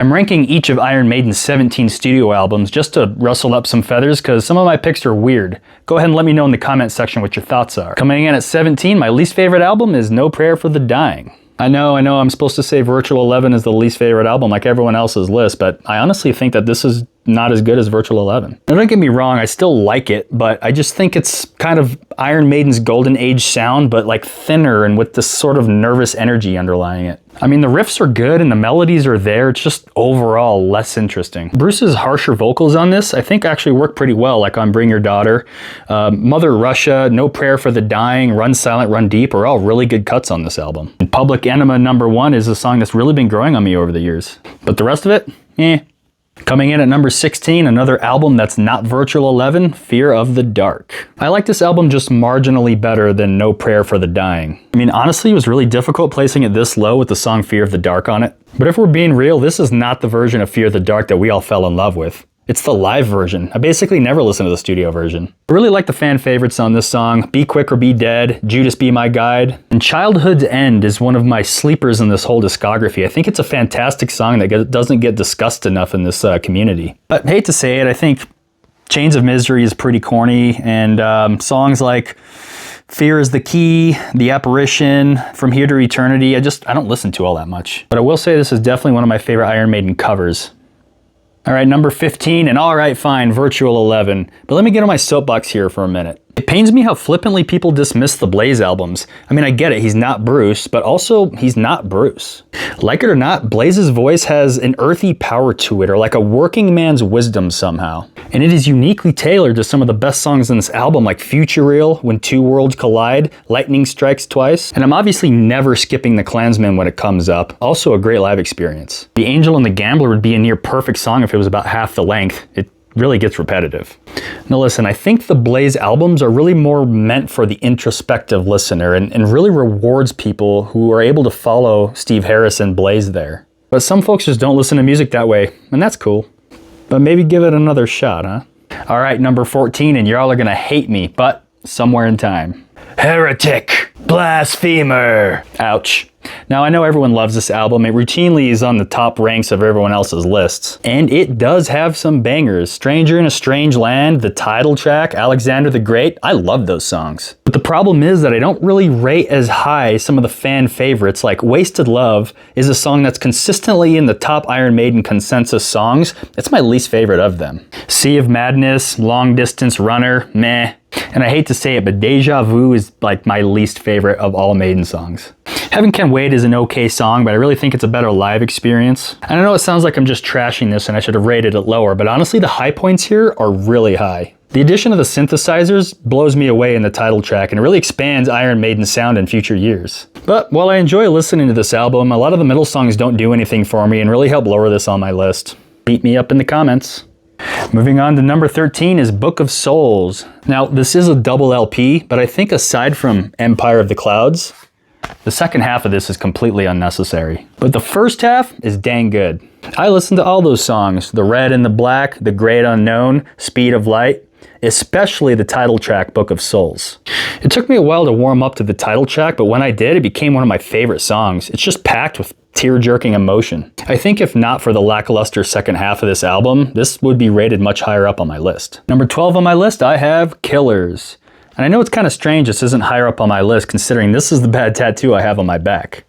I'm ranking each of Iron Maiden's 17 studio albums just to rustle up some feathers because some of my picks are weird. Go ahead and let me know in the comment section what your thoughts are. Coming in at 17, my least favorite album is No Prayer for the Dying. I know, I'm supposed to say Virtual 11 is the least favorite album like everyone else's list, but I honestly think that this is not as good as Virtual 11. Now, don't get me wrong, I still like it, but I just think it's kind of Iron Maiden's golden age sound, but like thinner and with this sort of nervous energy underlying it. I mean, the riffs are good and the melodies are there, it's just overall less interesting. Bruce's harsher vocals on this, I think actually work pretty well, like on Bring Your Daughter. Mother Russia, No Prayer for the Dying, Run Silent, Run Deep are all really good cuts on this album. And Public Enema #1 is a song that's really been growing on me over the years. But the rest of it, eh. Coming in at number 16, another album that's not Virtual 11, Fear of the Dark. I like this album just marginally better than No Prayer for the Dying. I mean, honestly, it was really difficult placing it this low with the song Fear of the Dark on it. But if we're being real, this is not the version of Fear of the Dark that we all fell in love with. It's the live version. I basically never listen to the studio version. I really like the fan favorites on this song, Be Quick or Be Dead, Judas Be My Guide, and Childhood's End is one of my sleepers in this whole discography. I think it's a fantastic song that doesn't get discussed enough in this community. But hate to say it, I think Chains of Misery is pretty corny, and songs like Fear is the Key, The Apparition, From Here to Eternity, I don't listen to all that much. But I will say this is definitely one of my favorite Iron Maiden covers. All right, number 15, and all right, fine, Virtual 11. But let me get on my soapbox here for a minute. It pains me how flippantly people dismiss the Blaze albums. I mean, I get it, he's not Bruce, but also he's not Bruce. Like it or not, Blaze's voice has an earthy power to it, or like a working man's wisdom somehow. And it is uniquely tailored to some of the best songs in this album, like Future Real, When Two Worlds Collide, Lightning Strikes Twice. And I'm obviously never skipping The Klansman when it comes up. Also a great live experience. The Angel and the Gambler would be a near perfect song if it was about half the length. It really gets repetitive. Now listen, I think the Blaze albums are really more meant for the introspective listener and really rewards people who are able to follow Steve Harris and Blaze there. But some folks just don't listen to music that way, and that's cool. But maybe give it another shot, huh? All right, number 14, and y'all are gonna hate me, but Somewhere in Time. Heretic! Blasphemer! Ouch. Now, I know everyone loves this album. It routinely is on the top ranks of everyone else's lists. And it does have some bangers. Stranger in a Strange Land, the title track, Alexander the Great. I love those songs. But the problem is that I don't really rate as high some of the fan favorites, like Wasted Love is a song that's consistently in the top Iron Maiden consensus songs. It's my least favorite of them. Sea of Madness, Long Distance Runner, meh. And I hate to say it, but Deja Vu is like my least favorite of all Maiden songs. Heaven Can Wait is an okay song, but I really think it's a better live experience. And I know it sounds like I'm just trashing this and I should have rated it lower, but honestly the high points here are really high. The addition of the synthesizers blows me away in the title track and it really expands Iron Maiden's sound in future years. But while I enjoy listening to this album, a lot of the middle songs don't do anything for me and really help lower this on my list. Beat me up in the comments. Moving on to number 13 is Book of Souls. Now, this is a double LP, but I think aside from Empire of the Clouds, the second half of this is completely unnecessary. But the first half is dang good. I listened to all those songs, The Red and the Black, The Great Unknown, Speed of Light, especially the title track, Book of Souls. It took me a while to warm up to the title track, but when I did, it became one of my favorite songs. It's just packed with tear-jerking emotion. I think if not for the lackluster second half of this album, this would be rated much higher up on my list. Number 12 on my list, I have Killers. And I know it's kind of strange this isn't higher up on my list considering this is the bad tattoo I have on my back.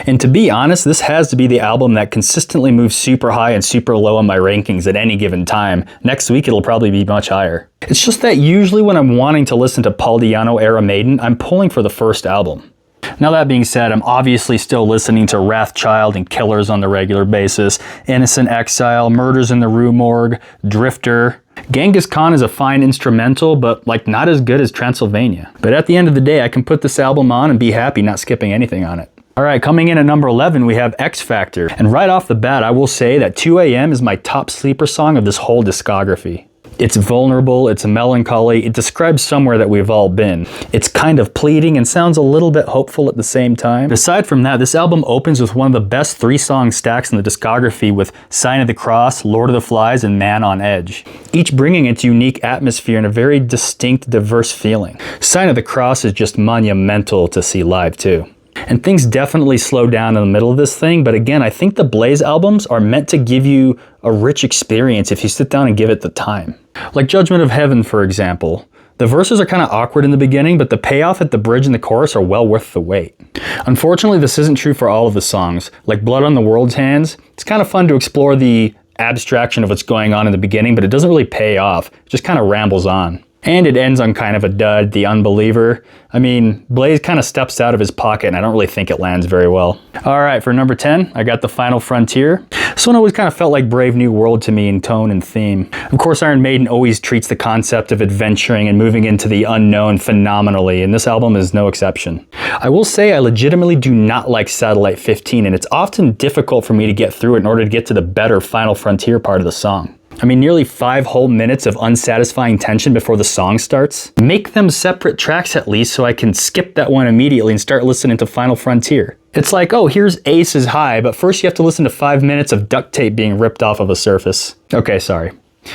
And to be honest, this has to be the album that consistently moves super high and super low on my rankings at any given time. Next week, it'll probably be much higher. It's just that usually when I'm wanting to listen to Paul Di'Anno era Maiden, I'm pulling for the first album. Now that being said, I'm obviously still listening to Wrathchild and Killers on the regular basis, Innocent Exile, Murders in the Rue Morgue, Drifter. Genghis Khan is a fine instrumental, but like not as good as Transylvania. But at the end of the day, I can put this album on and be happy not skipping anything on it. All right, coming in at number 11, we have X Factor. And right off the bat, I will say that 2 AM is my top sleeper song of this whole discography. It's vulnerable, it's melancholy, it describes somewhere that we've all been. It's kind of pleading and sounds a little bit hopeful at the same time. Aside from that, this album opens with one of the best 3-song stacks in the discography with Sign of the Cross, Lord of the Flies, and Man on Edge. Each bringing its unique atmosphere and a very distinct, diverse feeling. Sign of the Cross is just monumental to see live too. And things definitely slow down in the middle of this thing, but again, I think the Blaze albums are meant to give you a rich experience if you sit down and give it the time. Like Judgment of Heaven, for example. The verses are kind of awkward in the beginning, but the payoff at the bridge and the chorus are well worth the wait. Unfortunately, this isn't true for all of the songs. Like Blood on the World's Hands, it's kind of fun to explore the abstraction of what's going on in the beginning, but it doesn't really pay off. It just kind of rambles on. And it ends on kind of a dud, The Unbeliever. I mean, Blaze kind of steps out of his pocket, and I don't really think it lands very well. All right, for number 10, I got The Final Frontier. This one always kind of felt like Brave New World to me in tone and theme. Of course, Iron Maiden always treats the concept of adventuring and moving into the unknown phenomenally, and this album is no exception. I will say I legitimately do not like Satellite 15, and it's often difficult for me to get through it in order to get to the better Final Frontier part of the song. I mean, nearly 5 whole minutes of unsatisfying tension before the song starts. Make them separate tracks at least so I can skip that one immediately and start listening to Final Frontier. It's like, oh, here's Aces High, but first you have to listen to 5 minutes of duct tape being ripped off of a surface. Okay, sorry.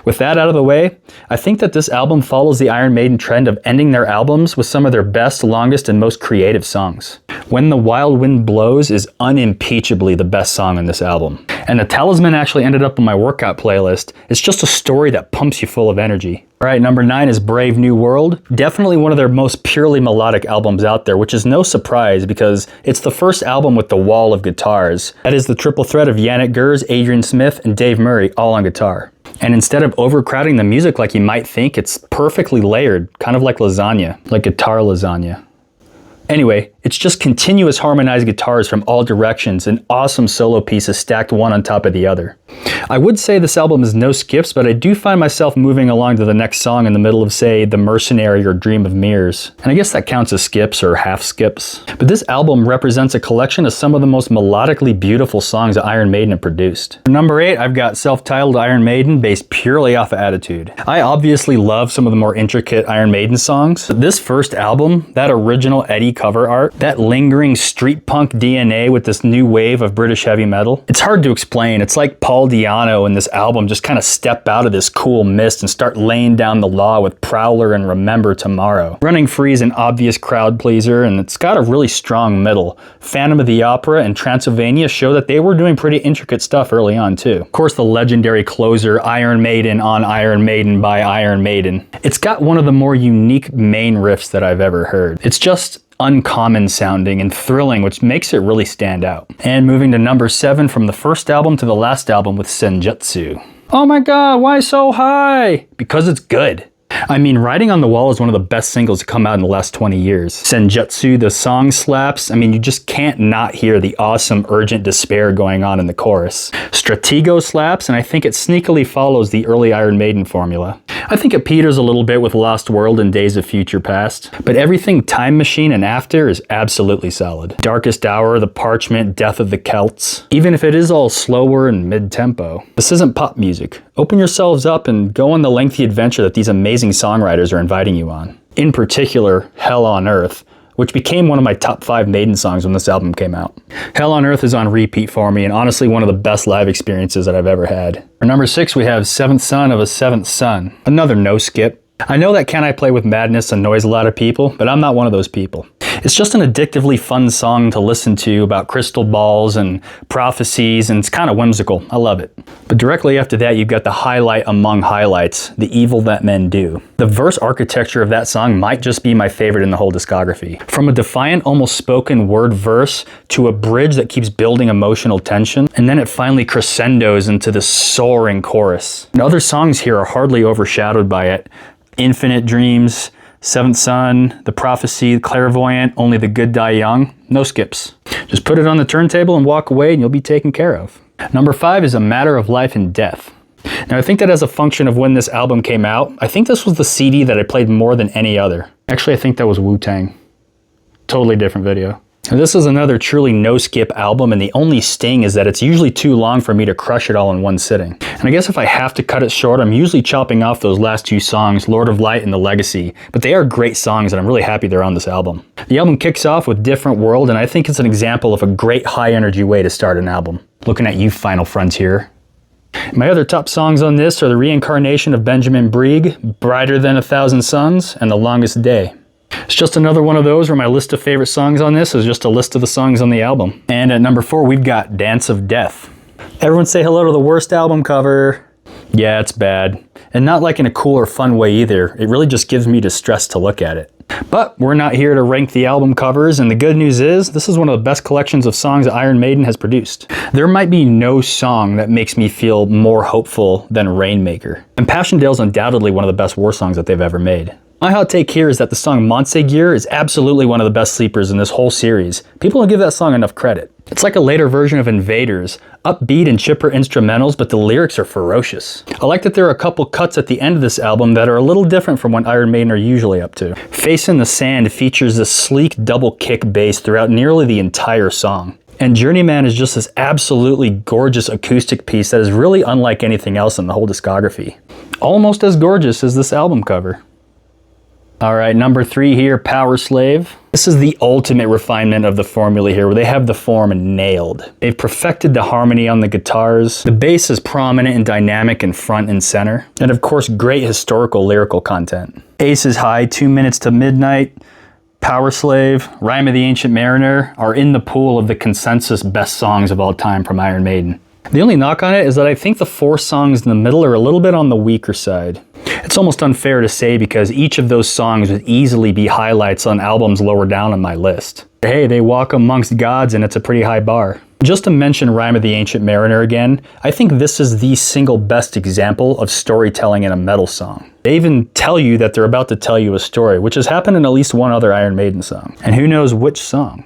With that out of the way, I think that this album follows the Iron Maiden trend of ending their albums with some of their best, longest, and most creative songs. When the Wild Wind Blows is unimpeachably the best song on this album. And the Talisman actually ended up on my workout playlist. It's just a story that pumps you full of energy. All right, number 9 is Brave New World. Definitely one of their most purely melodic albums out there, which is no surprise because it's the first album with the wall of guitars. That is the triple threat of Yannick Gers, Adrian Smith, and Dave Murray all on guitar. And instead of overcrowding the music like you might think, it's perfectly layered, kind of like lasagna, like guitar lasagna. Anyway, it's just continuous harmonized guitars from all directions and awesome solo pieces stacked one on top of the other. I would say this album is no skips, but I do find myself moving along to the next song in the middle of, say, The Mercenary or Dream of Mirrors. And I guess that counts as skips or half skips. But this album represents a collection of some of the most melodically beautiful songs that Iron Maiden have produced. For number 8, I've got self-titled Iron Maiden based purely off of attitude. I obviously love some of the more intricate Iron Maiden songs, but this first album, that original Eddie cover art, that lingering street punk DNA with this new wave of British heavy metal, it's hard to explain. It's like Paul Di'Anno and this album just kind of step out of this cool mist and start laying down the law with Prowler and Remember Tomorrow. Running Free is an obvious crowd pleaser, and it's got a really strong middle. Phantom of the Opera and Transylvania show that they were doing pretty intricate stuff early on too. Of course, the legendary closer, Iron Maiden on Iron Maiden by Iron Maiden. It's got one of the more unique main riffs that I've ever heard. It's just uncommon sounding and thrilling, which makes it really stand out. And moving to number 7 from the first album to the last album with Senjutsu. Oh my god, why so high? Because it's good. I mean, Riding on the Wall is one of the best singles to come out in the last 20 years. Senjutsu, the song slaps. I mean, you just can't not hear the awesome urgent despair going on in the chorus. Stratego slaps, and I think it sneakily follows the early Iron Maiden formula. I think it peters a little bit with Lost World and Days of Future Past, but everything Time Machine and after is absolutely solid. Darkest Hour, The Parchment, Death of the Celts. Even if it is all slower and mid-tempo. This isn't pop music. Open yourselves up and go on the lengthy adventure that these amazing songwriters are inviting you on. In particular, Hell on Earth, which became one of my top 5 Maiden songs when this album came out. Hell on Earth is on repeat for me, and honestly one of the best live experiences that I've ever had. For number 6, we have Seventh Son of a Seventh Son. Another no skip. I know that Can I Play With Madness annoys a lot of people, but I'm not one of those people. It's just an addictively fun song to listen to about crystal balls and prophecies, and it's kind of whimsical. I love it. But directly after that, you've got the highlight among highlights, The Evil That Men Do. The verse architecture of that song might just be my favorite in the whole discography. From a defiant, almost spoken word verse to a bridge that keeps building emotional tension, and then it finally crescendos into this soaring chorus. And other songs here are hardly overshadowed by it. Infinite Dreams, Seventh Son, The Prophecy, Clairvoyant, Only the Good Die Young. No skips. Just put it on the turntable and walk away and you'll be taken care of. Number 5 is A Matter of Life and Death. Now I think that as a function of when this album came out, I think this was the CD that I played more than any other. Actually, I think that was Wu-Tang. Totally different video. Now, this is another truly no-skip album, and the only sting is that it's usually too long for me to crush it all in one sitting. And I guess if I have to cut it short, I'm usually chopping off those last 2 songs, Lord of Light and The Legacy, but they are great songs and I'm really happy they're on this album. The album kicks off with Different World, and I think it's an example of a great high-energy way to start an album. Looking at you, Final Frontier. My other top songs on this are The Reincarnation of Benjamin Brieg, Brighter Than a Thousand Suns, and The Longest Day. It's just another one of those where my list of favorite songs on this is just a list of the songs on the album. And at number 4, we've got Dance of Death. Everyone say hello to the worst album cover. Yeah, it's bad. And not like in a cool or fun way either. It really just gives me distress to look at it. But we're not here to rank the album covers, and the good news is, this is one of the best collections of songs that Iron Maiden has produced. There might be no song that makes me feel more hopeful than Rainmaker. And Passchendaele's undoubtedly one of the best war songs that they've ever made. My hot take here is that the song Monseigneur is absolutely one of the best sleepers in this whole series. People don't give that song enough credit. It's like a later version of Invaders, upbeat and chipper instrumentals, but the lyrics are ferocious. I like that there are a couple cuts at the end of this album that are a little different from what Iron Maiden are usually up to. Face in the Sand features this sleek double kick bass throughout nearly the entire song. And Journeyman is just this absolutely gorgeous acoustic piece that is really unlike anything else in the whole discography. Almost as gorgeous as this album cover. Alright, number 3 here, Powerslave. This is the ultimate refinement of the formula here, where they have the form nailed. They've perfected the harmony on the guitars. The bass is prominent and dynamic in front and center. And of course, great historical lyrical content. Ace is High, 2 Minutes to Midnight, Powerslave, Rime of the Ancient Mariner are in the pool of the consensus best songs of all time from Iron Maiden. The only knock on it is that I think the 4 songs in the middle are a little bit on the weaker side. It's almost unfair to say because each of those songs would easily be highlights on albums lower down on my list. Hey, they walk amongst gods and it's a pretty high bar. Just to mention Rime of the Ancient Mariner again, I think this is the single best example of storytelling in a metal song. They even tell you that they're about to tell you a story, which has happened in at least one other Iron Maiden song. And who knows which song.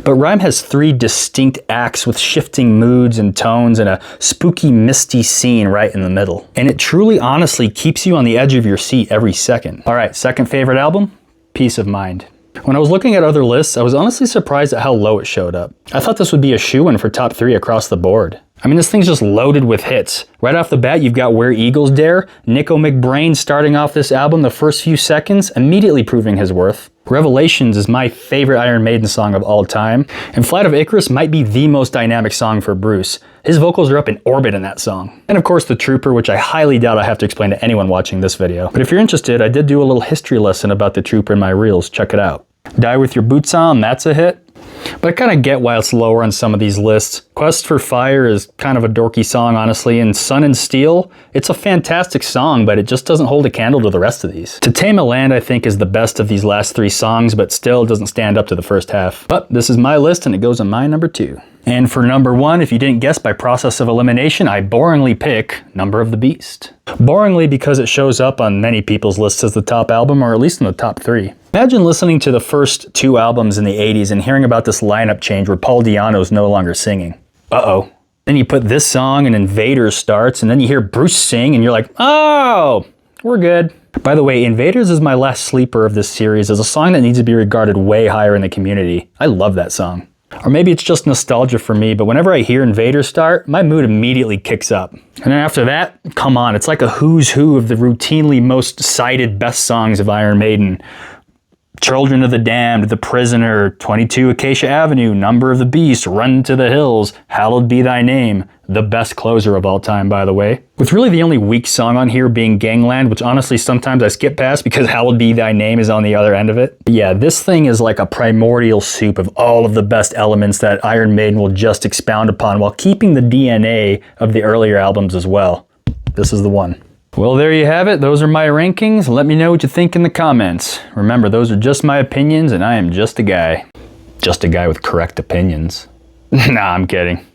But Rime has 3 distinct acts with shifting moods and tones and a spooky, misty scene right in the middle. And it truly, honestly keeps you on the edge of your seat every second. Alright, second favorite album? Peace of Mind. When I was looking at other lists, I was honestly surprised at how low it showed up. I thought this would be a shoo-in for top 3 across the board. I mean, this thing's just loaded with hits. Right off the bat, you've got Where Eagles Dare, Nico McBrain starting off this album the first few seconds, immediately proving his worth. Revelations is my favorite Iron Maiden song of all time, and Flight of Icarus might be the most dynamic song for Bruce. His vocals are up in orbit in that song. And of course The Trooper, which I highly doubt I have to explain to anyone watching this video. But if you're interested, I did do a little history lesson about The Trooper in my reels, check it out. Die With Your Boots On, that's a hit. But I kind of get why it's lower on some of these lists. Quest for Fire is kind of a dorky song, honestly, and Sun and Steel, it's a fantastic song, but it just doesn't hold a candle to the rest of these. To Tame a Land, I think, is the best of these last 3 songs, but still doesn't stand up to the first half. But this is my list, and it goes on my number 2. And for number 1, if you didn't guess by process of elimination, I boringly pick Number of the Beast. Boringly because it shows up on many people's lists as the top album, or at least in the top 3. Imagine listening to the first 2 albums in the 80s and hearing about this lineup change where Paul Di'Anno's no longer singing. Uh-oh. Then you put this song and Invaders starts, and then you hear Bruce sing and you're like, oh, we're good. By the way, Invaders is my last sleeper of this series as a song that needs to be regarded way higher in the community. I love that song. Or maybe it's just nostalgia for me, but whenever I hear Invaders start, my mood immediately kicks up. And then after that, come on, it's like a who's who of the routinely most cited best songs of Iron Maiden. Children of the Damned, The Prisoner, 22 Acacia Avenue, Number of the Beast, Run to the Hills, Hallowed Be Thy Name, the best closer of all time, by the way. With really the only weak song on here being Gangland, which honestly sometimes I skip past because Hallowed Be Thy Name is on the other end of it. But yeah, this thing is like a primordial soup of all of the best elements that Iron Maiden will just expound upon while keeping the DNA of the earlier albums as well. This is the one. Well, there you have it. Those are my rankings. Let me know what you think in the comments. Remember, those are just my opinions, and I am just a guy. Just a guy with correct opinions. Nah, I'm kidding.